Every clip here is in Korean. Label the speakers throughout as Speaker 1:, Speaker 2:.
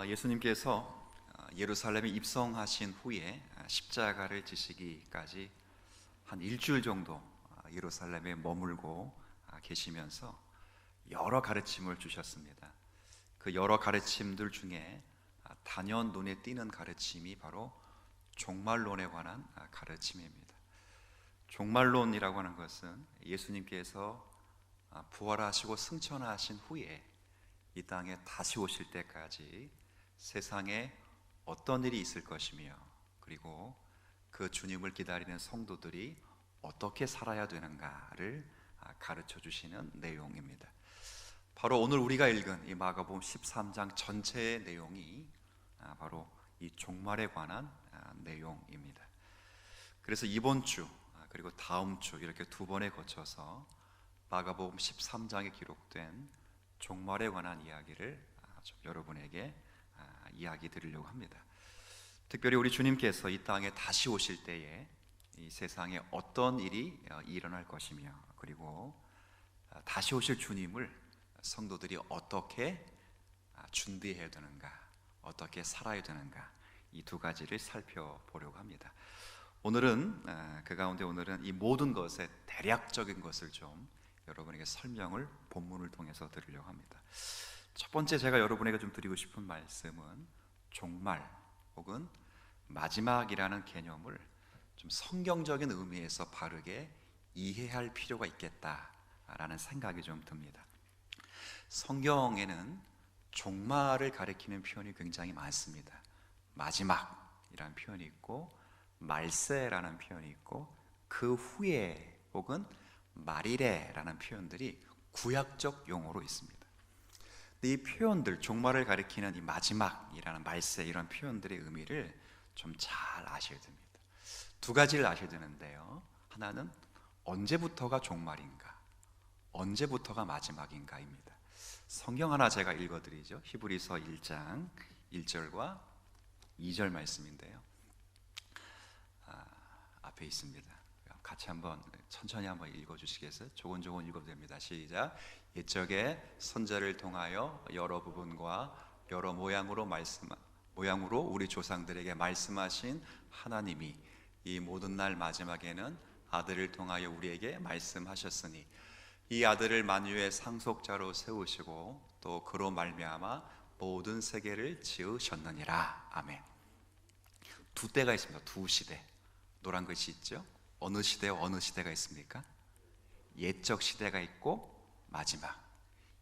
Speaker 1: 예수님께서 예루살렘에 입성하신 후에 십자가를 지시기까지 한 일주일 정도 예루살렘에 머물고 계시면서 여러 가르침을 주셨습니다. 그 여러 가르침들 중에 단연 눈에 띄는 가르침이 바로 종말론에 관한 가르침입니다. 종말론이라고 하는 것은 예수님께서 부활하시고 승천하신 후에 이 땅에 다시 오실 때까지 세상에 어떤 일이 있을 것이며, 그리고 그 주님을 기다리는 성도들이 어떻게 살아야 되는가를 가르쳐 주시는 내용입니다. 바로 오늘 우리가 읽은 이 마가복음 13장 전체의 내용이 바로 이 종말에 관한 내용입니다. 그래서 이번 주 그리고 다음 주 이렇게 두 번에 거쳐서 마가복음 13장에 기록된 종말에 관한 이야기를 좀 여러분에게 이야기 드리려고 합니다. 특별히 우리 주님께서 이 땅에 다시 오실 때에 이 세상에 어떤 일이 일어날 것이며, 그리고 다시 오실 주님을 성도들이 어떻게 준비해야 되는가, 어떻게 살아야 되는가, 이 두 가지를 살펴보려고 합니다. 오늘은 그 가운데 이 모든 것의 대략적인 것을 좀 여러분에게 설명을 본문을 통해서 드리려고 합니다. 첫 번째 제가 여러분에게 좀 드리고 싶은 말씀은 종말 혹은 마지막이라는 개념을 좀 성경적인 의미에서 바르게 이해할 필요가 있겠다라는 생각이 좀 듭니다. 성경에는 종말을 가리키는 표현이 굉장히 많습니다. 마지막이라는 표현이 있고, 말세라는 표현이 있고, 그 후에 혹은 말이래라는 표현들이 구약적 용어로 있습니다. 이 표현들, 종말을 가리키는 이 마지막이라는 말세, 이런 표현들의 의미를 좀 잘 아셔야 됩니다. 두 가지를 아셔야 되는데요, 하나는 언제부터가 종말인가, 언제부터가 마지막인가입니다. 성경 하나 제가 읽어드리죠. 히브리서 1장 1절과 2절 말씀인데요, 앞에 있습니다. 같이 한번 천천히 한번 읽어주시겠어요? 조곤조곤 읽어도 됩니다. 시작. 옛적에 선자를 통하여 여러 부분과 여러 모양으로 우리 조상들에게 말씀하신 하나님이 이 모든 날 마지막에는 아들을 통하여 우리에게 말씀하셨으니, 이 아들을 만유의 상속자로 세우시고 또 그로 말미암아 모든 세계를 지으셨느니라. 아멘. 두 때가 있습니다. 두 시대. 노란 글씨 있죠? 어느 시대와 어느 시대가 있습니까? 옛적 시대가 있고 마지막.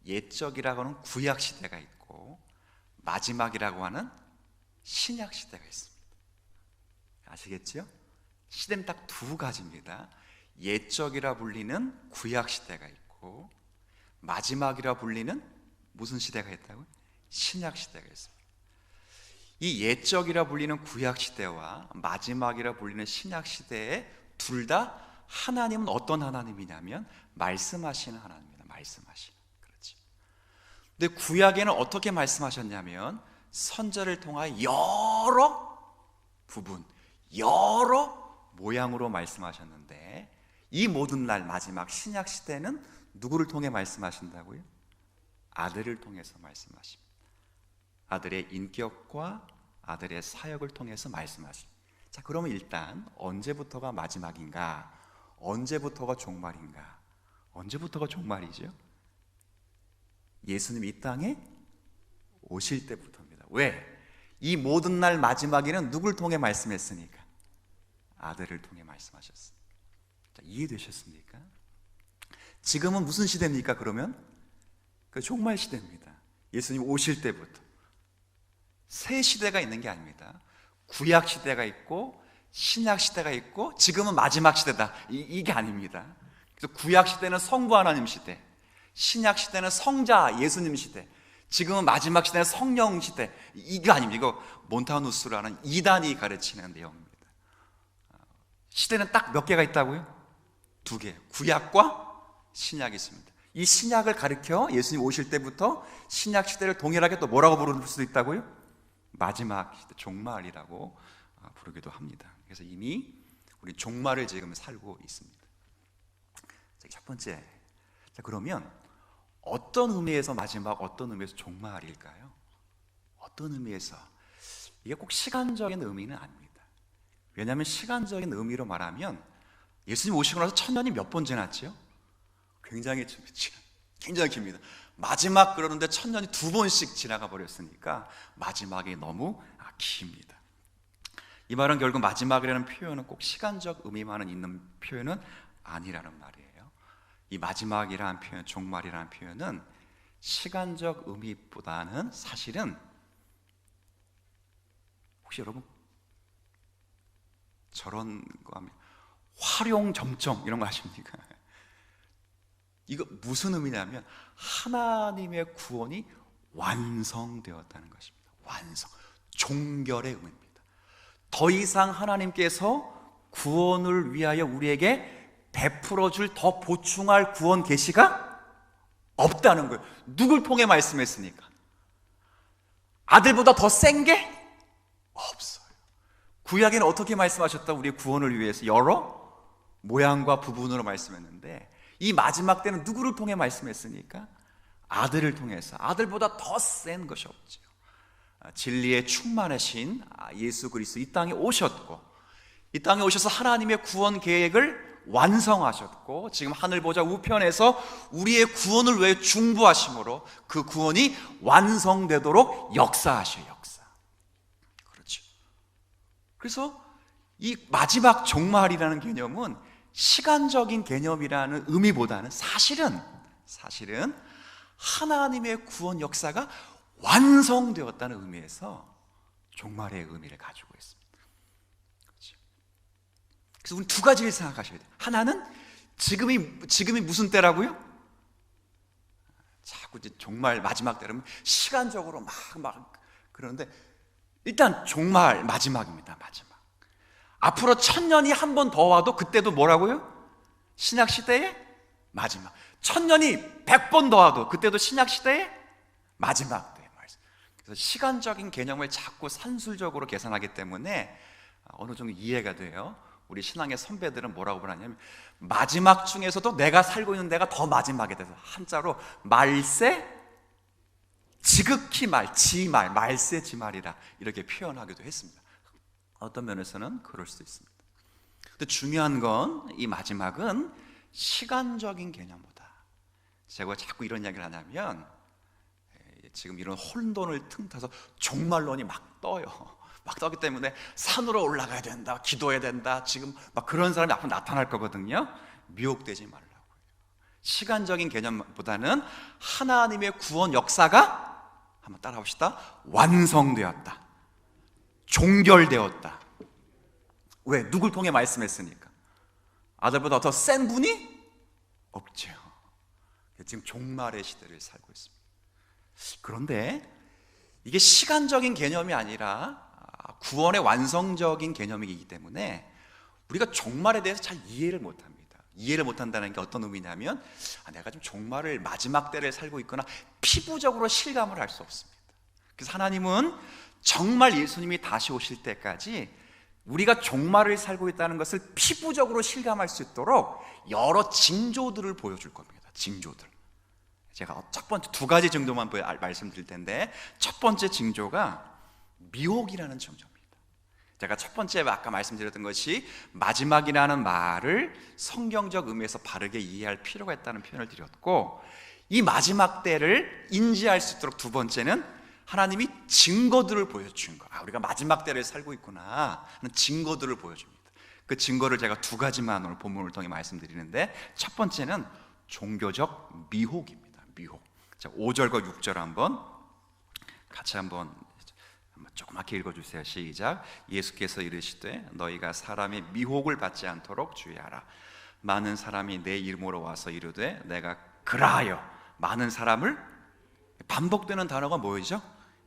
Speaker 1: 옛적이라고 하는 구약 시대가 있고, 마지막이라고 하는 신약 시대가 있습니다. 아시겠죠? 시대는 딱 두 가지입니다. 옛적이라 불리는 구약 시대가 있고, 마지막이라 불리는 무슨 시대가 있다고요? 신약 시대가 있습니다. 이 옛적이라 불리는 구약 시대와 마지막이라 불리는 신약 시대에 둘 다 하나님은 어떤 하나님이냐면 말씀하시는 하나님입니다. 말씀하시는. 그렇지. 근데 구약에는 어떻게 말씀하셨냐면 선자를 통하여 여러 부분, 여러 모양으로 말씀하셨는데, 이 모든 날 마지막 신약 시대는 누구를 통해 말씀하신다고요? 아들을 통해서 말씀하십니다. 아들의 인격과 아들의 사역을 통해서 말씀하십니다. 자, 그러면 일단 언제부터가 마지막인가? 언제부터가 종말인가? 언제부터가 종말이죠? 예수님이 이 땅에 오실 때부터입니다. 왜? 이 모든 날 마지막에는 누굴 통해 말씀했으니까? 아들을 통해 말씀하셨습니다. 자, 이해되셨습니까? 지금은 무슨 시대입니까? 그러면 그 종말 시대입니다. 예수님 오실 때부터 새 시대가 있는 게 아닙니다. 구약 시대가 있고 신약 시대가 있고 지금은 마지막 시대다, 이게 아닙니다. 그래서 구약 시대는 성부 하나님 시대, 신약 시대는 성자 예수님 시대, 지금은 마지막 시대는 성령 시대, 이게 아닙니다. 이거 몬타누스라는 이단이 가르치는 내용입니다. 시대는 딱 몇 개가 있다고요? 두 개, 구약과 신약이 있습니다. 이 신약을 가리켜 예수님 오실 때부터 신약 시대를 동일하게 또 뭐라고 부를 수도 있다고요? 마지막 시대, 종말이라고 부르기도 합니다. 그래서 이미 우리 종말을 지금 살고 있습니다. 첫 번째, 그러면 어떤 의미에서 마지막, 어떤 의미에서 종말일까요? 어떤 의미에서 이게 꼭 시간적인 의미는 아닙니다. 왜냐하면 시간적인 의미로 말하면 예수님 오시고 나서 1000년이 몇 번 지났죠? 굉장히 깁니다. 마지막 그러는데 1000년이 2번씩 지나가 버렸으니까 마지막이 너무 깁니다. 이 말은 결국 마지막이라는 표현은 꼭 시간적 의미만은 있는 표현은 아니라는 말이에요. 이 마지막이라는 표현, 종말이라는 표현은 시간적 의미보다는 사실은, 혹시 여러분 저런 거 하면 활용점정 이런 거 아십니까? 이거 무슨 의미냐면 하나님의 구원이 완성되었다는 것입니다. 완성, 종결의 의미입니다. 더 이상 하나님께서 구원을 위하여 우리에게 베풀어 줄 더 보충할 구원 계시가 없다는 거예요. 누굴 통해 말씀했으니까? 아들보다 더 센 게 없어요. 구약에는 어떻게 말씀하셨다? 우리의 구원을 위해서 여러 모양과 부분으로 말씀했는데 이 마지막 때는 누구를 통해 말씀했으니까? 아들을 통해서. 아들보다 더 센 것이 없죠. 진리에 충만하신 예수 그리스도 이 땅에 오셨고, 이 땅에 오셔서 하나님의 구원 계획을 완성하셨고, 지금 하늘 보좌 우편에서 우리의 구원을 위해 중보하심으로 그 구원이 완성되도록 역사하셔요. 역사. 그렇죠. 그래서 이 마지막 종말이라는 개념은 시간적인 개념이라는 의미보다는 사실은 하나님의 구원 역사가 완성되었다는 의미에서 종말의 의미를 가지고 있습니다. 그렇죠? 그래서 우리는 두 가지를 생각하셔야 돼요. 하나는 지금이 무슨 때라고요? 자꾸 이제 종말 마지막 때라면 시간적으로 막 그러는데, 일단 종말 마지막입니다. 마지막. 앞으로 1000년이 한 번 더 와도 그때도 뭐라고요? 신약시대의 마지막. 1000년이 100번 더 와도 그때도 신약시대의 마지막 때. 그래서 시간적인 개념을 자꾸 산술적으로 계산하기 때문에 어느 정도 이해가 돼요. 우리 신앙의 선배들은 뭐라고 말하냐면 마지막 중에서도 내가 살고 있는 데가 더 마지막에 돼서 한자로 말세 지극히 지말, 말세 지말이라 이렇게 표현하기도 했습니다. 어떤 면에서는 그럴 수도 있습니다. 근데 중요한 건 이 마지막은 시간적인 개념보다, 제가 자꾸 이런 이야기를 하냐면 지금 이런 혼돈을 틈타서 종말론이 막 떠요. 막 떠기 때문에 산으로 올라가야 된다, 기도해야 된다, 지금 막 그런 사람이 앞으로 나타날 거거든요. 미혹되지 말라고요. 시간적인 개념보다는 하나님의 구원 역사가, 한번 따라합시다, 완성되었다, 종결되었다. 왜? 누굴 통해 말씀했으니까. 아들보다 더 센 분이 없죠. 지금 종말의 시대를 살고 있습니다. 그런데 이게 시간적인 개념이 아니라 구원의 완성적인 개념이기 때문에 우리가 종말에 대해서 잘 이해를 못합니다. 이해를 못한다는 게 어떤 의미냐면 내가 좀 종말을, 마지막 때를 살고 있거나 피부적으로 실감을 할 수 없습니다. 그래서 하나님은 정말 예수님이 다시 오실 때까지 우리가 종말을 살고 있다는 것을 피부적으로 실감할 수 있도록 여러 징조들을 보여줄 겁니다. 징조들. 제가 첫 번째 두 가지 정도만 말씀드릴 텐데, 첫 번째 징조가 미혹이라는 징조입니다. 제가 첫 번째 아까 말씀드렸던 것이 마지막이라는 말을 성경적 의미에서 바르게 이해할 필요가 있다는 표현을 드렸고, 이 마지막 때를 인지할 수 있도록 두 번째는 하나님이 증거들을 보여준 거. 우리가 마지막 때를 살고 있구나 하는 증거들을 보여줍니다. 그 증거를 제가 두 가지만 오늘 본문을 통해 말씀드리는데, 첫 번째는 종교적 미혹입니다. 미혹. 자, 5절과 6절 한번 같이 한번 조그맣게 읽어주세요. 시작. 예수께서 이르시되 너희가 사람의 미혹을 받지 않도록 주의하라. 많은 사람이 내 이름으로 와서 이르되 내가 그라하여, 많은 사람을, 반복되는 단어가 뭐죠?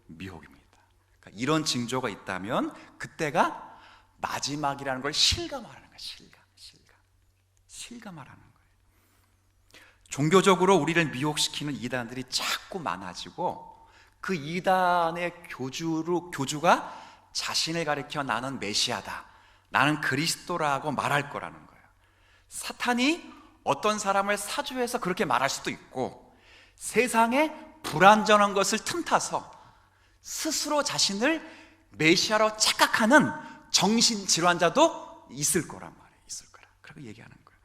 Speaker 1: 미혹입니다. 그러니까 이런 징조가 있다면 그때가 마지막이라는 걸 실감하라는 거예요. 실감하라는 거예요. 종교적으로 우리를 미혹시키는 이단들이 자꾸 많아지고, 그 이단의 교주가 자신을 가리켜 나는 메시아다, 나는 그리스도라고 말할 거라는 거예요. 사탄이 어떤 사람을 사주해서 그렇게 말할 수도 있고, 세상에 불완전한 것을 틈타서 스스로 자신을 메시아로 착각하는 정신질환자도 있을 거란 말이에요. 있을 거라. 그렇게 얘기하는 거예요.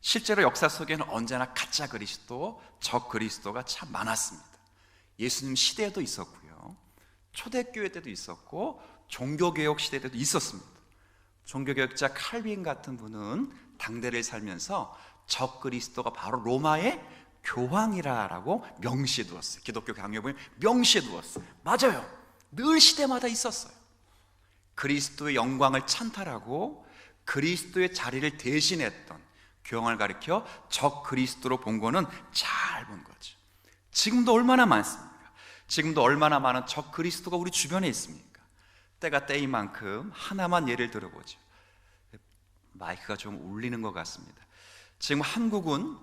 Speaker 1: 실제로 역사 속에는 언제나 가짜 그리스도, 적 그리스도가 참 많았습니다. 예수님 시대에도 있었고요, 초대교회 때도 있었고, 종교개혁 시대 때도 있었습니다. 종교개혁자 칼빈 같은 분은 당대를 살면서 적 그리스도가 바로 로마의 교황이라고 명시해 두었어요. 기독교 강요부에 명시해 두었어요. 맞아요. 늘 시대마다 있었어요. 그리스도의 영광을 찬탈하고 그리스도의 자리를 대신했던 교황을 가리켜 적 그리스도로 본 거는 잘 본 거죠. 지금도 얼마나 많습니까? 지금도 얼마나 많은 적 그리스도가 우리 주변에 있습니까? 때가 때인 만큼 하나만 예를 들어보죠. 마이크가 좀 울리는 것 같습니다. 지금 한국은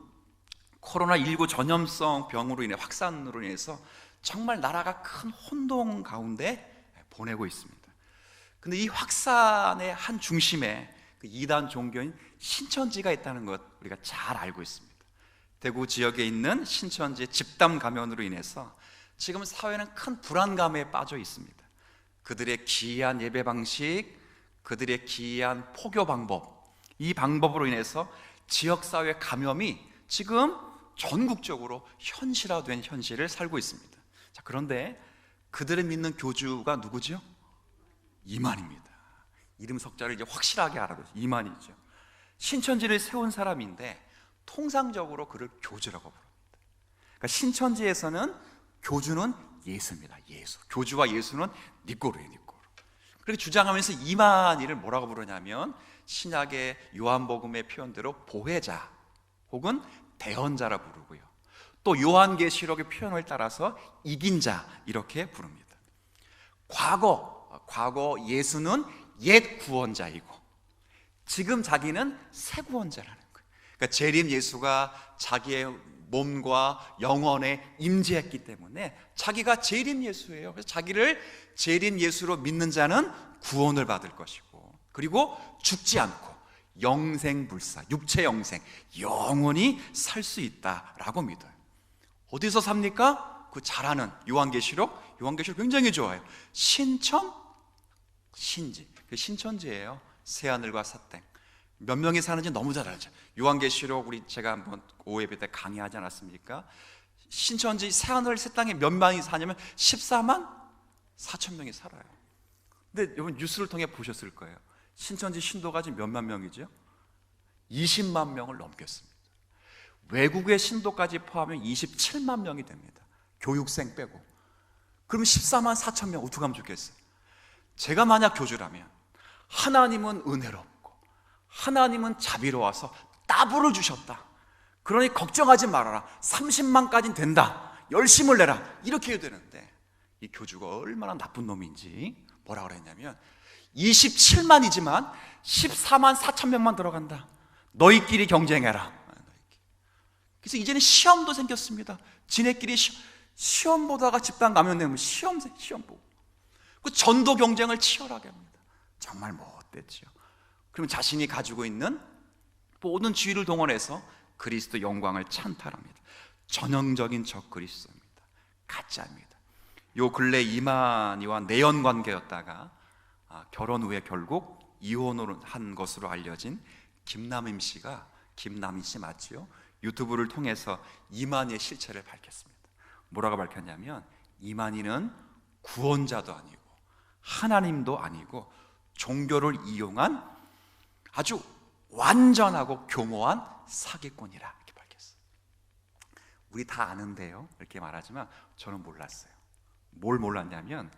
Speaker 1: 코로나19 전염성 병으로 인해 확산으로 인해서 정말 나라가 큰 혼동 가운데 보내고 있습니다. 근데 이 확산의 한 중심에 그 이단 종교인 신천지가 있다는 것 우리가 잘 알고 있습니다. 대구 지역에 있는 신천지의 집단 감염으로 인해서 지금 사회는 큰 불안감에 빠져 있습니다. 그들의 기이한 예배 방식, 그들의 기이한 포교 방법, 이 방법으로 인해서 지역사회 감염이 지금 전국적으로 현실화된 현실을 살고 있습니다. 자, 그런데 그들을 믿는 교주가 누구죠? 이만입니다. 이름 석자를 이제 확실하게 알아보세요. 이만이죠. 신천지를 세운 사람인데 통상적으로 그를 교주라고 부릅니다. 그러니까 신천지에서는 교주는 예수입니다. 예수. 교주와 예수는 니꼬르예요. 니꼬르. 그렇게 주장하면서 이만희를 뭐라고 부르냐면 신약의 요한복음의 표현대로 보혜자 혹은 대언자라 부르고요, 또 요한계시록의 표현을 따라서 이긴 자 이렇게 부릅니다. 과거 예수는 옛 구원자이고 지금 자기는 새 구원자라는 거예요. 그러니까 재림 예수가 자기의 몸과 영혼에 임재했기 때문에 자기가 재림 예수예요. 그래서 자기를 재림 예수로 믿는 자는 구원을 받을 것이고, 그리고 죽지 않고 영생불사, 육체 영생, 영원히 살 수 있다라고 믿어요. 어디서 삽니까? 그 잘 아는 요한계시록 굉장히 좋아요. 신천, 신지. 그 신천지예요. 새하늘과 새 땅. 몇 명이 사는지 너무 잘 알죠. 요한계시록 우리 제가 한번 오예배 때 강의하지 않았습니까? 신천지 새하늘 새 땅에 몇 명이 사냐면 14만 4천 명이 살아요. 근데 여러분 뉴스를 통해 보셨을 거예요. 신천지 신도가 지금 몇만 명이죠? 20만 명을 넘겼습니다. 외국의 신도까지 포함하면 27만 명이 됩니다. 교육생 빼고. 그럼 14만 4천 명 어떻게 하면 좋겠어요? 제가 만약 교주라면 하나님은 은혜롭고 하나님은 자비로워서 따블을 주셨다. 그러니 걱정하지 말아라. 30만까지는 된다. 열심을 내라. 이렇게 해야 되는데 이 교주가 얼마나 나쁜 놈인지 뭐라 그랬냐면 27만이지만 14만 4천 명만 들어간다. 너희끼리 경쟁해라. 그래서 이제는 시험도 생겼습니다. 지네끼리 시험 보다가 집단 감염되면 시험 보고 그 전도 경쟁을 치열하게 합니다. 정말 못됐죠. 그러면 자신이 가지고 있는 모든 지위를 동원해서 그리스도 영광을 찬탈합니다. 전형적인 적 그리스도입니다. 가짜입니다. 요 근래 이만희와 내연 관계였다가 결혼 후에 결국 이혼을 한 것으로 알려진 김남임 씨가, 김남임 씨 맞지요? 유튜브를 통해서 이만희의 실체를 밝혔습니다. 뭐라고 밝혔냐면 이만희는 구원자도 아니고 하나님도 아니고 종교를 이용한 아주 완전하고 교모한 사기꾼이라 이렇게 밝혔어요. 우리 다 아는데요, 이렇게 말하지만 저는 몰랐어요. 뭘 몰랐냐면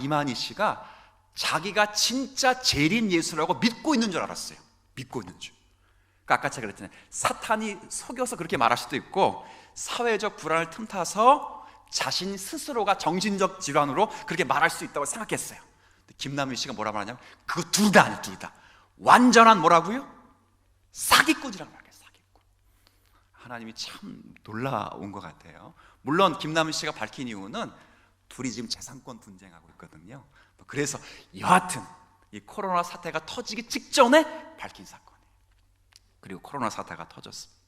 Speaker 1: 이만희 씨가 자기가 진짜 재림 예수라고 믿고 있는 줄 알았어요. 믿고 있는 줄. 그러니까 아까 제가 그랬잖아요. 사탄이 속여서 그렇게 말할 수도 있고 사회적 불안을 틈타서 자신 스스로가 정신적 질환으로 그렇게 말할 수 있다고 생각했어요. 김남일 씨가 뭐라 말하냐면 그거 둘 다 아니에요. 둘 다 완전한 뭐라고요? 사기꾼이라고 말해요. 사기꾼. 하나님이 참 놀라운 것 같아요. 물론 김남일 씨가 밝힌 이유는 둘이 지금 재산권 분쟁하고 있거든요. 그래서 여하튼 이 코로나 사태가 터지기 직전에 밝힌 사건이에요. 그리고 코로나 사태가 터졌습니다.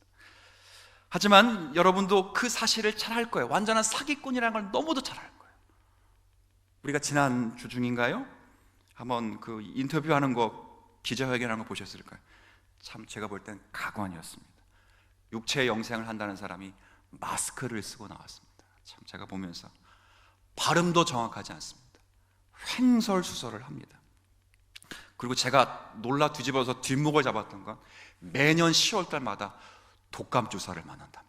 Speaker 1: 하지만 여러분도 그 사실을 잘 알 거예요. 완전한 사기꾼이라는 걸 너무도 잘 알 거예요. 우리가 지난 주 중인가요? 한번 그 인터뷰하는 거, 기자회견하는 거 보셨을까요? 참 제가 볼 땐 가관이었습니다. 육체의 영생을 한다는 사람이 마스크를 쓰고 나왔습니다. 참 제가 보면서 발음도 정확하지 않습니다. 횡설수설을 합니다. 그리고 제가 놀라 뒤집어서 뒷목을 잡았던 건 매년 10월 달마다 독감 주사를 맞는답니다.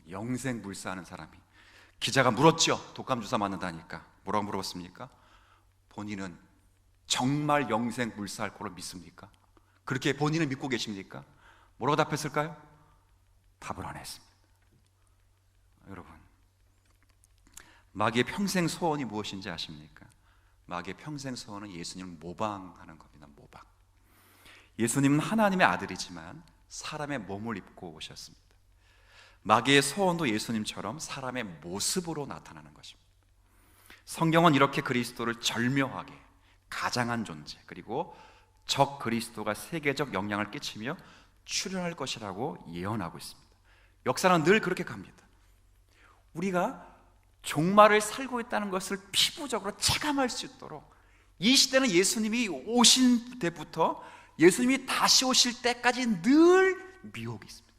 Speaker 1: 영생 물사하는 사람이, 기자가 물었죠. 독감 주사 맞는다니까. 뭐라고 물어봤습니까? 본인은 정말 영생 물사할 거로 믿습니까? 그렇게 본인은 믿고 계십니까? 뭐라고 답했을까요? 답을 안 했습니다. 여러분, 마귀의 평생 소원이 무엇인지 아십니까? 마귀의 평생 소원은 예수님을 모방하는 겁니다. 모방. 예수님은 하나님의 아들이지만 사람의 몸을 입고 오셨습니다. 마귀의 소원도 예수님처럼 사람의 모습으로 나타나는 것입니다. 성경은 이렇게 그리스도를 절묘하게 가장한 존재, 그리고 적 그리스도가 세계적 영향을 끼치며 출현할 것이라고 예언하고 있습니다. 역사는 늘 그렇게 갑니다. 우리가 종말을 살고 있다는 것을 피부적으로 체감할 수 있도록 이 시대는 예수님이 오신 때부터 예수님이 다시 오실 때까지 늘 미혹이 있습니다.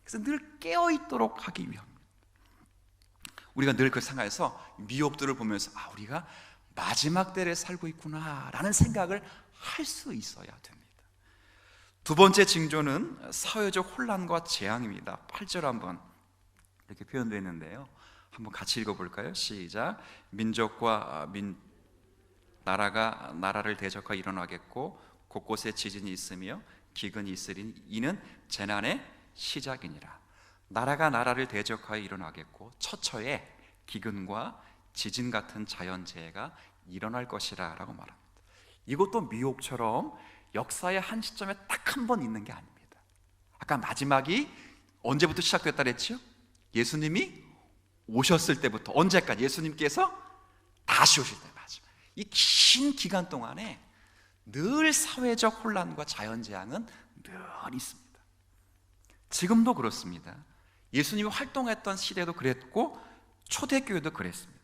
Speaker 1: 그래서 늘 깨어있도록 하기 위함입니다. 우리가 늘 그 상황에서 미혹들을 보면서 우리가 마지막 때를 살고 있구나 라는 생각을 할 수 있어야 됩니다. 두 번째 징조는 사회적 혼란과 재앙입니다. 8절 한번 이렇게 표현되어 있는데요, 한번 같이 읽어볼까요? 시작. 민족과 나라가 나라를 대적하여 일어나겠고 곳곳에 지진이 있으며 기근이 있으리니 이는 재난의 시작이니라. 나라가 나라를 대적하여 일어나겠고 처처에 기근과 지진 같은 자연재해가 일어날 것이라 라고 말합니다. 이것도 미혹처럼 역사의 한 시점에 딱 한 번 있는 게 아닙니다. 아까 마지막이 언제부터 시작됐다 그랬죠? 예수님이 오셨을 때부터 언제까지? 예수님께서 다시 오실 때까지. 이 긴 기간 동안에 늘 사회적 혼란과 자연재앙은 늘 있습니다. 지금도 그렇습니다. 예수님이 활동했던 시대도 그랬고 초대교회도 그랬습니다.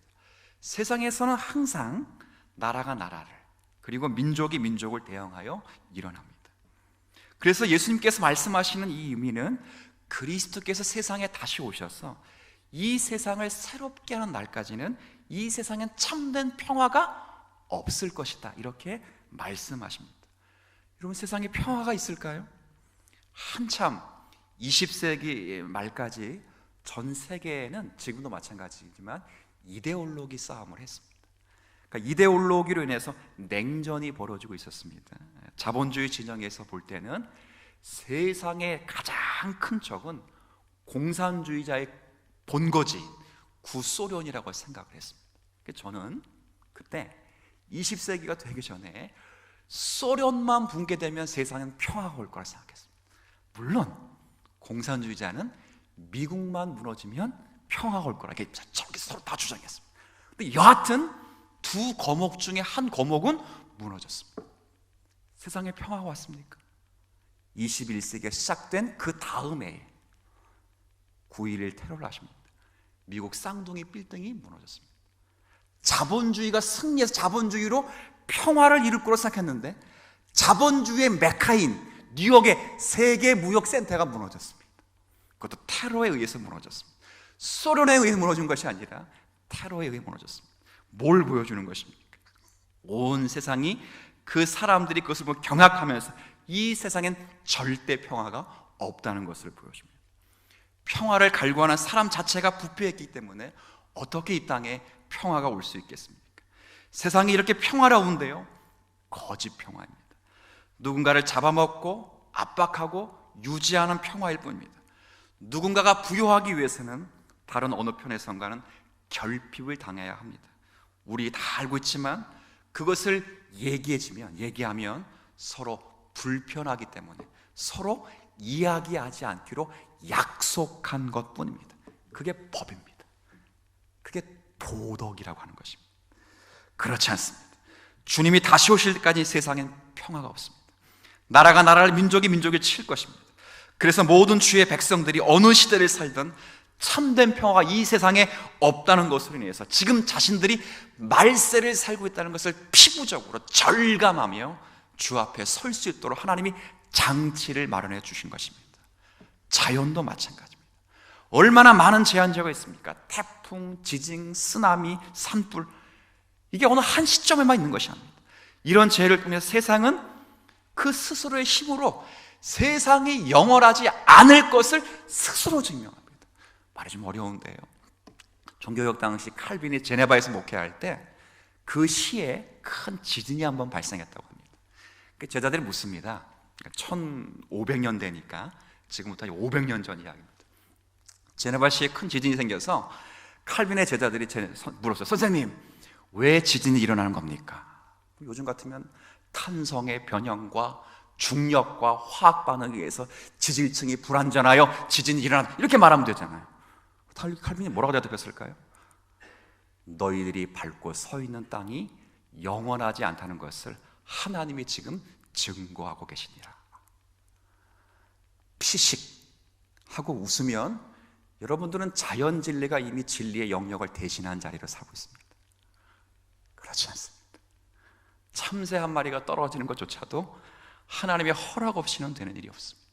Speaker 1: 세상에서는 항상 나라가 나라를, 그리고 민족이 민족을 대항하여 일어납니다. 그래서 예수님께서 말씀하시는 이 의미는 그리스도께서 세상에 다시 오셔서 이 세상을 새롭게 하는 날까지는 이 세상엔 참된 평화가 없을 것이다, 이렇게 말씀하십니다. 여러분, 세상에 평화가 있을까요? 한참 20세기 말까지 전 세계에는 지금도 마찬가지지만 이데올로기 싸움을 했습니다. 그러니까 이데올로기로 인해서 냉전이 벌어지고 있었습니다. 자본주의 진영에서 볼 때는 세상의 가장 큰 적은 공산주의자의 본거지인 구소련이라고 생각을 했습니다. 저는 그때 20세기가 되기 전에 소련만 붕괴되면 세상은 평화가 올 거라 생각했습니다. 물론 공산주의자는 미국만 무너지면 평화가 올 거라 저렇게 서로 다 주장했습니다. 근데 여하튼 두 거목 중에 한 거목은 무너졌습니다. 세상에 평화가 왔습니까? 21세기에 시작된 그 다음에 9.11 테러를 하십니다. 미국 쌍둥이 빌딩이 무너졌습니다. 자본주의가 승리해서 자본주의로 평화를 이룰 거로 생각했는데 자본주의의 메카인 뉴욕의 세계무역센터가 무너졌습니다. 그것도 테러에 의해서 무너졌습니다. 소련에 의해 무너진 것이 아니라 테러에 의해 무너졌습니다. 뭘 보여주는 것입니까? 온 세상이 그 사람들이 그것을 보고 경악하면서 이 세상엔 절대 평화가 없다는 것을 보여줍니다. 평화를 갈구하는 사람 자체가 부패했기 때문에 어떻게 이 땅에 평화가 올 수 있겠습니까? 세상이 이렇게 평화로운데요, 거짓 평화입니다. 누군가를 잡아먹고 압박하고 유지하는 평화일 뿐입니다. 누군가가 부여하기 위해서는 다른 어느 편에선가는 결핍을 당해야 합니다. 우리 다 알고 있지만 그것을 얘기하면 서로 불편하기 때문에 서로 이야기하지 않기로 약속한 것뿐입니다. 그게 법입니다. 그게 도덕이라고 하는 것입니다. 그렇지 않습니다. 주님이 다시 오실 때까지 세상엔 평화가 없습니다. 나라가 나라를, 민족이 민족을 칠 것입니다. 그래서 모든 주의 백성들이 어느 시대를 살든 참된 평화가 이 세상에 없다는 것으로 인해서 지금 자신들이 말세를 살고 있다는 것을 피부적으로 절감하며 주 앞에 설 수 있도록 하나님이 장치를 마련해 주신 것입니다. 자연도 마찬가지입니다. 얼마나 많은 제한제가 있습니까? 태풍, 지진, 쓰나미, 산불, 이게 어느 한 시점에만 있는 것이 아닙니다. 이런 재해를 통해서 세상은 그 스스로의 힘으로 세상이 영원하지 않을 것을 스스로 증명합니다. 말이 좀 어려운데요, 종교개혁 당시 칼빈이 제네바에서 목회할 때 그 시에 큰 지진이 한번 발생했다고 합니다. 제자들이 묻습니다. 1500년대니까 지금부터 500년 전 이야기입니다. 제네바시에 큰 지진이 생겨서 칼빈의 제자들이 물었어요. 선생님, 왜 지진이 일어나는 겁니까? 요즘 같으면 탄성의 변형과 중력과 화학 반응에 의해서 지질층이 불완전하여 지진이 일어난다, 이렇게 말하면 되잖아요. 칼빈이 뭐라고 대답했을까요? 너희들이 밟고 서 있는 땅이 영원하지 않다는 것을 하나님이 지금 증거하고 계시니라. 피식 하고 웃으면 여러분들은 자연 진리가 이미 진리의 영역을 대신한 자리로 살고 있습니다. 그렇지 않습니다. 참새 한 마리가 떨어지는 것조차도 하나님의 허락 없이는 되는 일이 없습니다.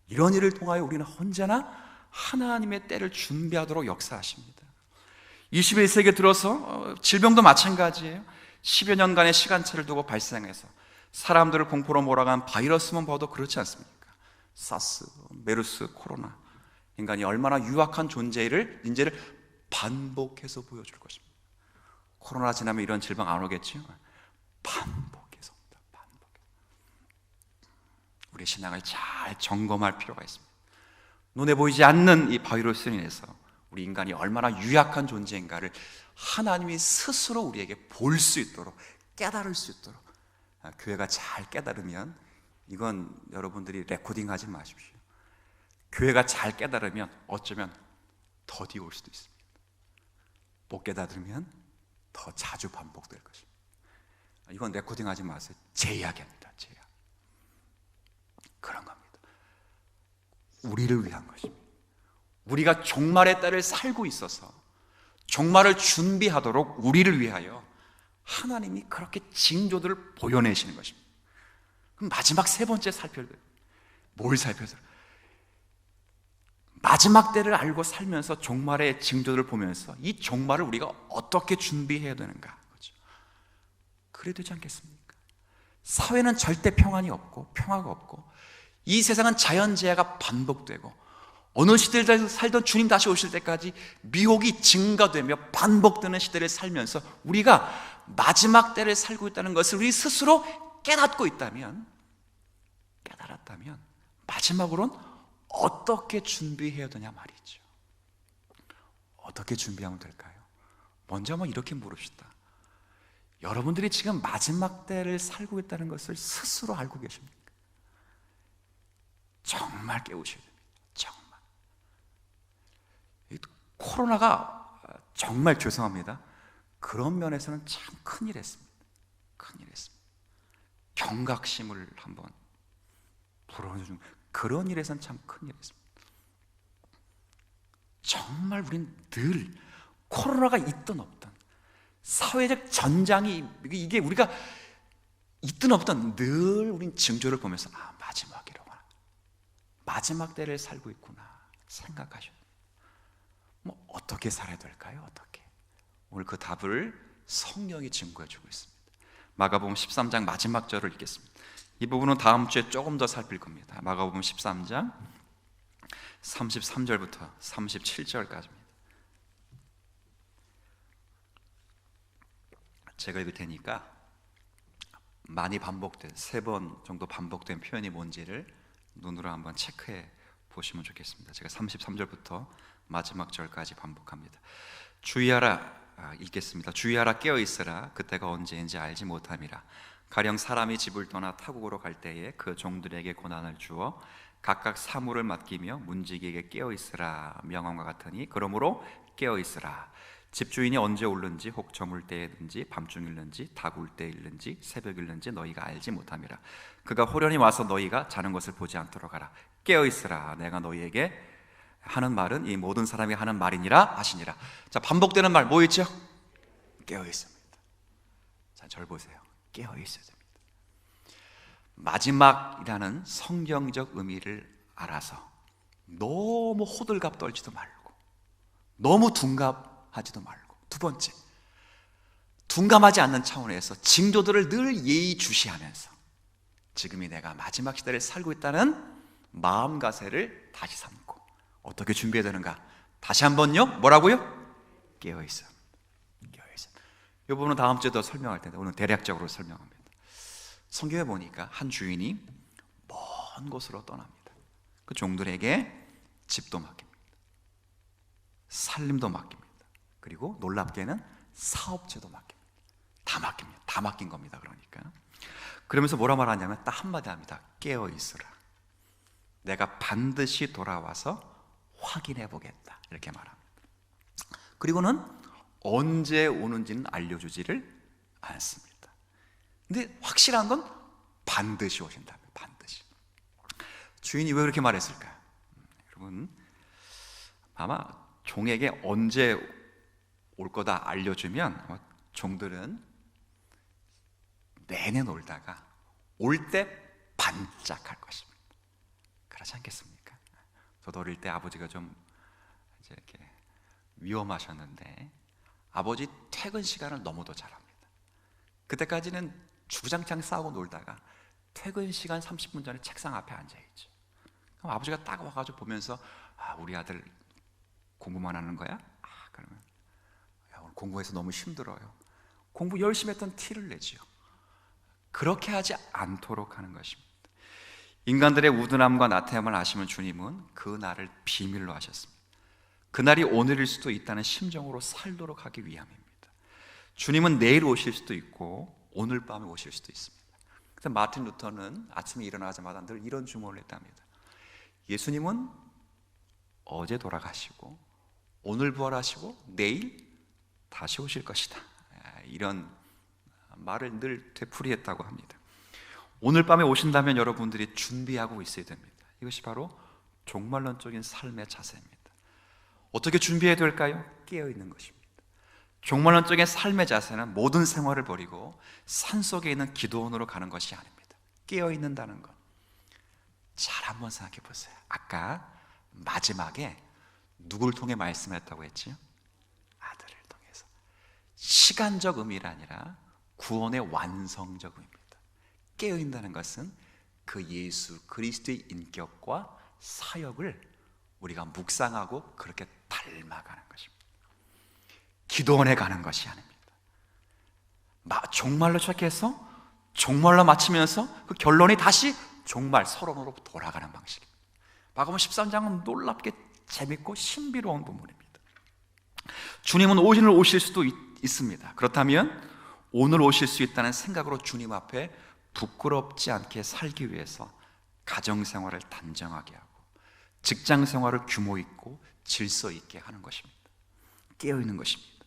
Speaker 1: 이런 일을 통하여 우리는 언제나 하나님의 때를 준비하도록 역사하십니다. 21세기에 들어서 질병도 마찬가지예요. 10여 년간의 시간차를 두고 발생해서 사람들을 공포로 몰아간 바이러스만 봐도 그렇지 않습니까? 사스, 메르스, 코로나, 인간이 얼마나 유약한 존재를 반복해서 보여줄 것입니다. 코로나 지나면 이런 질병 안 오겠지요? 반복해서 옵니다. 반복해서. 우리의 신앙을 잘 점검할 필요가 있습니다. 눈에 보이지 않는 이 바이러스로 인해서 우리 인간이 얼마나 유약한 존재인가를 하나님이 스스로 우리에게 볼 수 있도록, 깨달을 수 있도록, 교회가 잘 깨달으면, 이건 여러분들이 레코딩하지 마십시오. 교회가 잘 깨달으면 어쩌면 더디 올 수도 있습니다. 못 깨달으면 더 자주 반복될 것입니다. 이건 레코딩하지 마세요. 제 이야기입니다. 제 이야기. 그런 겁니다. 우리를 위한 것입니다. 우리가 종말의 때를 살고 있어서 종말을 준비하도록 우리를 위하여 하나님이 그렇게 징조들을 보여내시는 것입니다. 그럼 마지막 세 번째 살펴야 돼요. 뭘 살펴야 돼요? 마지막 때를 알고 살면서 종말의 징조들을 보면서 이 종말을 우리가 어떻게 준비해야 되는가, 그렇죠? 그래야 되지 않겠습니까? 사회는 절대 평안이 없고 평화가 없고 이 세상은 자연재해가 반복되고 어느 시대를 살던 주님 다시 오실 때까지 미혹이 증가되며 반복되는 시대를 살면서 우리가 마지막 때를 살고 있다는 것을 우리 스스로 깨닫았다면 마지막으로는 어떻게 준비해야 되냐 말이죠. 어떻게 준비하면 될까요? 먼저 한번 이렇게 물읍시다. 여러분들이 지금 마지막 때를 살고 있다는 것을 스스로 알고 계십니까? 정말 깨우셔야 됩니다. 정말. 코로나가 정말 죄송합니다. 그런 면에서는 참 큰일 했습니다. 큰일 했습니다. 경각심을 한번 불어넣어주는 그런 일에서는 참 큰일 했습니다. 정말 우린 늘 코로나가 있든 없든 사회적 전장이 이게 우리가 있든 없든 늘 우린 징조를 보면서 마지막이로구나, 마지막 때를 살고 있구나 생각하셔야 돼요. 어떻게 살아야 될까요? 어떻게? 오늘 그 답을 성령이 증거해 주고 있습니다. 마가복음 13장 마지막 절을 읽겠습니다. 이 부분은 다음 주에 조금 더 살필 겁니다. 마가복음 13장 33절부터 37절까지입니다. 제가 읽을 테니까 많이 반복된, 3번 정도 반복된 표현이 뭔지를 눈으로 한번 체크해 보시면 좋겠습니다. 제가 33절부터 마지막 절까지 반복합니다. 주의하라, 읽겠습니다. 주의하라, 깨어 있으라. 그때가 언제인지 알지 못함이라. 가령 사람이 집을 떠나 타국으로 갈 때에 그 종들에게 고난을 주어 각각 사물을 맡기며 문지기에게 깨어 있으라 명함과 같으니 그러므로 깨어 있으라. 집주인이 언제 올는지 혹 저물 때이든지 밤중일는지 다구울 때일는지 새벽일는지 너희가 알지 못함이라. 그가 호련히 와서 너희가 자는 것을 보지 않도록 하라. 깨어 있으라. 내가 너희에게 하는 말은 이 모든 사람이 하는 말이니라 하시니라. 자, 반복되는 말 뭐 있죠? 깨어 있습니다. 자, 절 보세요. 깨어 있어야 됩니다. 마지막이라는 성경적 의미를 알아서 너무 호들갑 떨지도 말고 너무 둔갑하지도 말고, 두 번째, 둔감하지 않는 차원에서 징조들을 늘 예의주시하면서 지금이 내가 마지막 시대를 살고 있다는 마음가세를 다시 삼고, 어떻게 준비해야 되는가? 다시 한번요, 뭐라고요? 깨어있어. 깨어있어. 이 부분은 다음 주에 더 설명할 텐데 오늘 대략적으로 설명합니다. 성경에 보니까 한 주인이 먼 곳으로 떠납니다. 그 종들에게 집도 맡깁니다, 살림도 맡깁니다, 그리고 놀랍게는 사업체도 맡깁니다. 다 맡깁니다. 다 맡긴 겁니다. 그러니까 그러면서 뭐라 말하냐면 딱 한마디 합니다. 깨어 있으라. 내가 반드시 돌아와서 확인해 보겠다, 이렇게 말합니다. 그리고는 언제 오는지는 알려주지를 않습니다. 근데 확실한 건 반드시 오신다며. 반드시. 주인이 왜 그렇게 말했을까요? 여러분, 아마 종에게 언제 올 거다 알려주면 종들은 내내 놀다가 올 때 반짝할 것입니다. 그렇지 않겠습니까? 저도 어릴 때 아버지가 좀 이제 이렇게 위험하셨는데 아버지 퇴근 시간을 너무도 잘합니다. 그때까지는 주구장창 싸우고 놀다가 퇴근 시간 30분 전에 책상 앞에 앉아있죠. 그럼 아버지가 딱 와가지고 보면서, 아, 우리 아들 공부만 하는 거야? 아, 그러면 야, 오늘 공부해서 너무 힘들어요. 공부 열심히 했던 티를 내지요. 그렇게 하지 않도록 하는 것입니다. 인간들의 우둔함과 나태함을 아시는 주님은 그 날을 비밀로 하셨습니다. 그날이 오늘일 수도 있다는 심정으로 살도록 하기 위함입니다. 주님은 내일 오실 수도 있고 오늘 밤에 오실 수도 있습니다. 그래서 마틴 루터는 아침에 일어나자마자 늘 이런 주문을 했답니다. 예수님은 어제 돌아가시고 오늘 부활하시고 내일 다시 오실 것이다, 이런 말을 늘 되풀이했다고 합니다. 오늘 밤에 오신다면 여러분들이 준비하고 있어야 됩니다. 이것이 바로 종말론적인 삶의 자세입니다. 어떻게 준비해야 될까요? 깨어있는 것입니다. 종말론적인 삶의 자세는 모든 생활을 버리고 산속에 있는 기도원으로 가는 것이 아닙니다. 깨어있는다는 것, 잘 한번 생각해 보세요. 아까 마지막에 누구를 통해 말씀했다고 했지요? 아들을 통해서. 시간적 의미가 아니라 구원의 완성적 의미입니다. 깨어있다는 것은 그 예수 그리스도의 인격과 사역을 우리가 묵상하고 그렇게 닮아가는 것입니다. 기도원에 가는 것이 아닙니다. 종말로 시작해서 종말로 마치면서 그 결론이 다시 종말 서론으로 돌아가는 방식입니다. 마가복음 13장은 놀랍게 재밌고 신비로운 부분입니다. 주님은 오늘 오실 수도 있습니다. 그렇다면 오늘 오실 수 있다는 생각으로 주님 앞에 부끄럽지 않게 살기 위해서 가정생활을 단정하게 하고 직장생활을 규모 있고 질서 있게 하는 것입니다. 깨어있는 것입니다.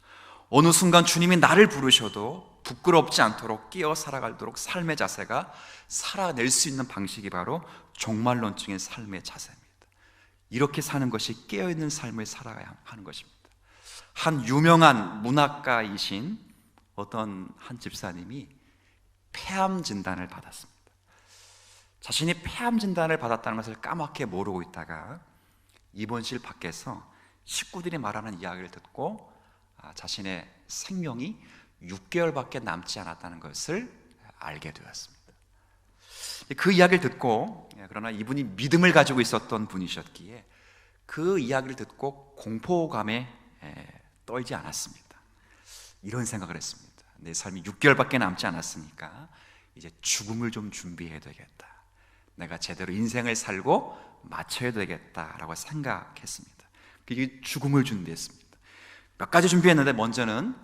Speaker 1: 어느 순간 주님이 나를 부르셔도 부끄럽지 않도록 끼어 살아가도록 삶의 자세가 살아낼 수 있는 방식이 바로 종말론적인 삶의 자세입니다. 이렇게 사는 것이 깨어있는 삶을 살아가야 하는 것입니다. 한 유명한 문학가이신 어떤 한 집사님이 폐암 진단을 받았습니다. 자신이 폐암 진단을 받았다는 것을 까맣게 모르고 있다가 입원실 밖에서 식구들이 말하는 이야기를 듣고 자신의 생명이 6개월밖에 남지 않았다는 것을 알게 되었습니다. 그 이야기를 듣고, 그러나 이분이 믿음을 가지고 있었던 분이셨기에 그 이야기를 듣고 공포감에 떨지 않았습니다. 이런 생각을 했습니다. 내 삶이 6개월밖에 남지 않았으니까 이제 죽음을 좀 준비해야 되겠다, 내가 제대로 인생을 살고 마쳐야 되겠다라고 생각했습니다. 그게 죽음을 준비했습니다. 몇 가지 준비했는데 먼저는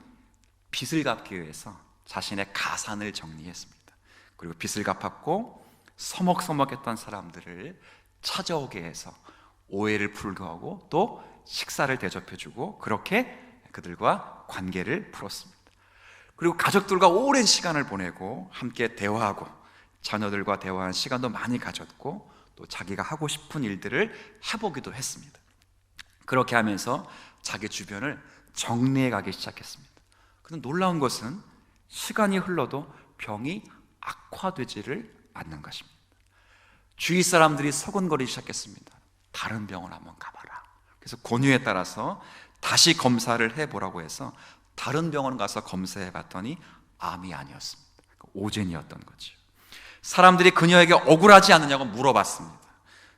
Speaker 1: 빚을 갚기 위해서 자신의 가산을 정리했습니다. 그리고 빚을 갚았고 서먹서먹했던 사람들을 찾아오게 해서 오해를 풀게 하고 또 식사를 대접해주고 그렇게 그들과 관계를 풀었습니다. 그리고 가족들과 오랜 시간을 보내고 함께 대화하고 자녀들과 대화한 시간도 많이 가졌고 또 자기가 하고 싶은 일들을 해보기도 했습니다. 그렇게 하면서 자기 주변을 정리해 가기 시작했습니다. 그런데 놀라운 것은 시간이 흘러도 병이 악화되지를 않는 것입니다. 주위 사람들이 서근거리기 시작했습니다. 다른 병원 한번 가봐라. 그래서 권유에 따라서 다시 검사를 해보라고 해서 다른 병원 가서 검사해 봤더니 암이 아니었습니다. 오젠이었던 거죠. 사람들이 그녀에게 억울하지 않느냐고 물어봤습니다.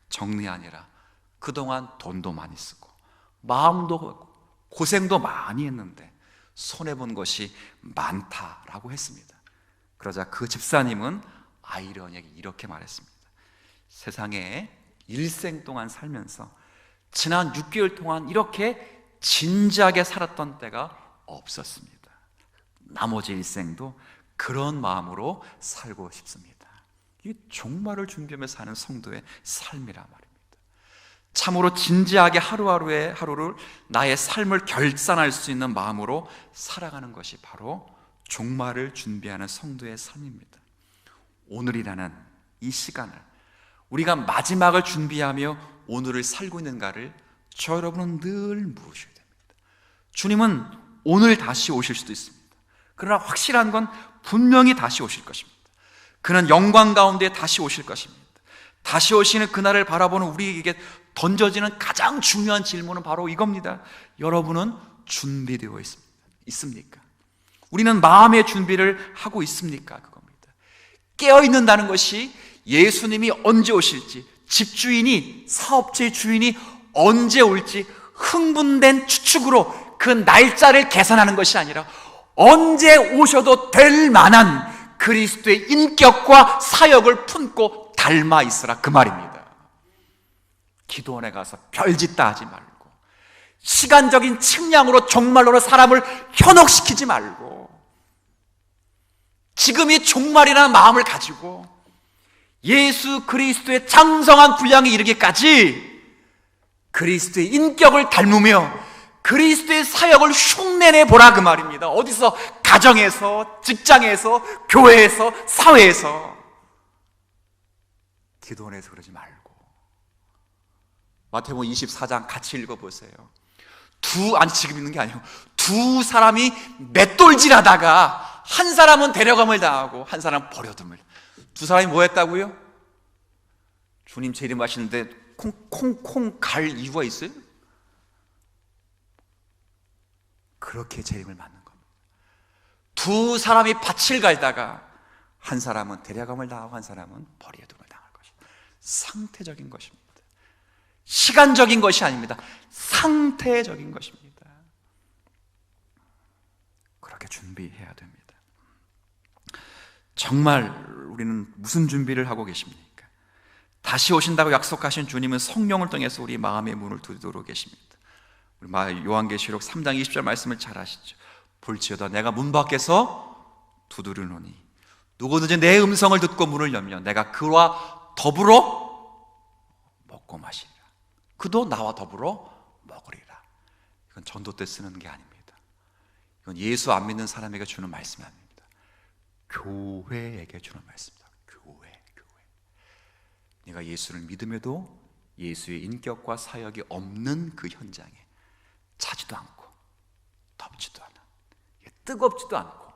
Speaker 1: 정리 아니라 그동안 돈도 많이 쓰고 마음도 고생도 많이 했는데 손해본 것이 많다라고 했습니다. 그러자 그 집사님은 아이러니하게 이렇게 말했습니다. 세상에 일생 동안 살면서 지난 6개월 동안 이렇게 진지하게 살았던 때가 없었습니다. 나머지 일생도 그런 마음으로 살고 싶습니다. 이 종말을 준비하면서 사는 성도의 삶이란 말입니다. 참으로 진지하게 하루를 나의 삶을 결산할 수 있는 마음으로 살아가는 것이 바로 종말을 준비하는 성도의 삶입니다. 오늘이라는 이 시간을 우리가 마지막을 준비하며 오늘을 살고 있는가를 저 여러분은 늘 물으셔야 됩니다. 주님은 오늘 다시 오실 수도 있습니다. 그러나 확실한 건 분명히 다시 오실 것입니다. 그는 영광 가운데 다시 오실 것입니다. 다시 오시는 그날을 바라보는 우리에게 던져지는 가장 중요한 질문은 바로 이겁니다. 여러분은 준비되어 있습니까? 우리는 마음의 준비를 하고 있습니까? 그겁니다. 깨어있는다는 것이 예수님이 언제 오실지, 집주인이, 사업체의 주인이 언제 올지 흥분된 추측으로 그 날짜를 계산하는 것이 아니라 언제 오셔도 될 만한 그리스도의 인격과 사역을 품고 닮아 있으라, 그 말입니다. 기도원에 가서 별짓다 하지 말고, 시간적인 측량으로 종말로 사람을 현혹시키지 말고, 지금이 종말이라는 마음을 가지고 예수 그리스도의 장성한 분량에 이르기까지 그리스도의 인격을 닮으며 그리스도의 사역을 흉내내 보라, 그 말입니다. 어디서? 가정에서, 직장에서, 교회에서, 사회에서. 기도원에서 그러지 말고. 마태복음 24장 같이 읽어보세요. 지금 읽는 게 아니고 두 사람이 맷돌질하다가 한 사람은 데려감을 당하고 한 사람은 버려둠을. 두 사람이 뭐 했다고요? 주님 재림 하시는데 콩콩콩 갈 이유가 있어요? 그렇게 재림을 맞는 겁니다. 두 사람이 밭을 갈다가 한 사람은 데려감을 당하고 한 사람은 버려둠을 당할 것입니다. 상태적인 것입니다. 시간적인 것이 아닙니다. 상태적인 것입니다. 그렇게 준비해야 됩니다. 정말 우리는 무슨 준비를 하고 계십니까? 다시 오신다고 약속하신 주님은 성령을 통해서 우리 마음의 문을 두드리고 계십니다. 우리 요한계시록 3장 20절 말씀을 잘 아시죠? 볼지어다 내가 문 밖에서 두드리노니 누구든지 내 음성을 듣고 문을 열면 내가 그와 더불어 먹고 마시리라. 그도 나와 더불어 먹으리라. 이건 전도 때 쓰는 게 아닙니다. 이건 예수 안 믿는 사람에게 주는 말씀이 아닙니다. 교회에게 주는 말씀입니다. 교회. 네가 예수를 믿음에도 예수의 인격과 사역이 없는 그 현장에 차지도 않고 덥지도 않아, 뜨겁지도 않고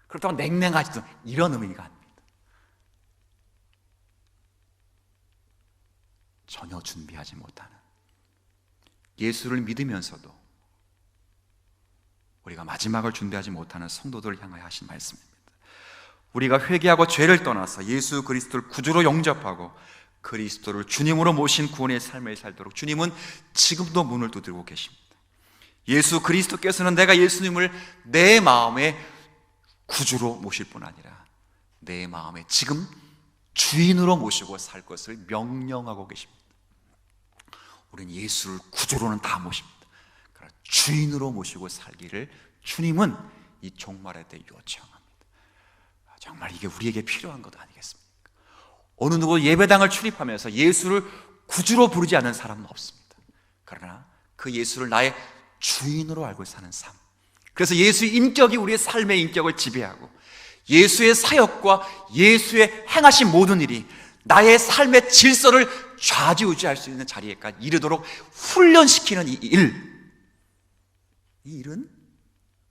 Speaker 1: 그렇다고 냉랭하지도 않아, 이런 의미가 아닙니다. 전혀 준비하지 못하는, 예수를 믿으면서도 우리가 마지막을 준비하지 못하는 성도들을 향하여 하신 말씀입니다. 우리가 회개하고 죄를 떠나서 예수 그리스도를 구주로 영접하고 그리스도를 주님으로 모신 구원의 삶을 살도록 주님은 지금도 문을 두드리고 계십니다. 예수 그리스도께서는 내가 예수님을 내 마음의 구주로 모실 뿐 아니라 내 마음의 지금 주인으로 모시고 살 것을 명령하고 계십니다. 우리는 예수를 구주로는 다 모십니다. 그러나 주인으로 모시고 살기를 주님은 이 종말의 때 요청합니다. 정말 이게 우리에게 필요한 것 아니겠습니까? 어느 누구 예배당을 출입하면서 예수를 구주로 부르지 않는 사람은 없습니다. 그러나 그 예수를 나의 주인으로 알고 사는 삶, 그래서 예수의 인격이 우리의 삶의 인격을 지배하고 예수의 사역과 예수의 행하신 모든 일이 나의 삶의 질서를 좌지우지할 수 있는 자리에까지 이르도록 훈련시키는 이 일은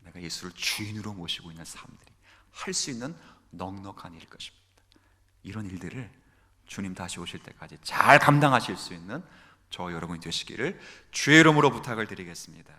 Speaker 1: 내가 예수를 주인으로 모시고 있는 사람들이 할 수 있는 넉넉한 일일 것입니다. 이런 일들을 주님 다시 오실 때까지 잘 감당하실 수 있는 저 여러분이 되시기를 주의 이름으로 부탁을 드리겠습니다.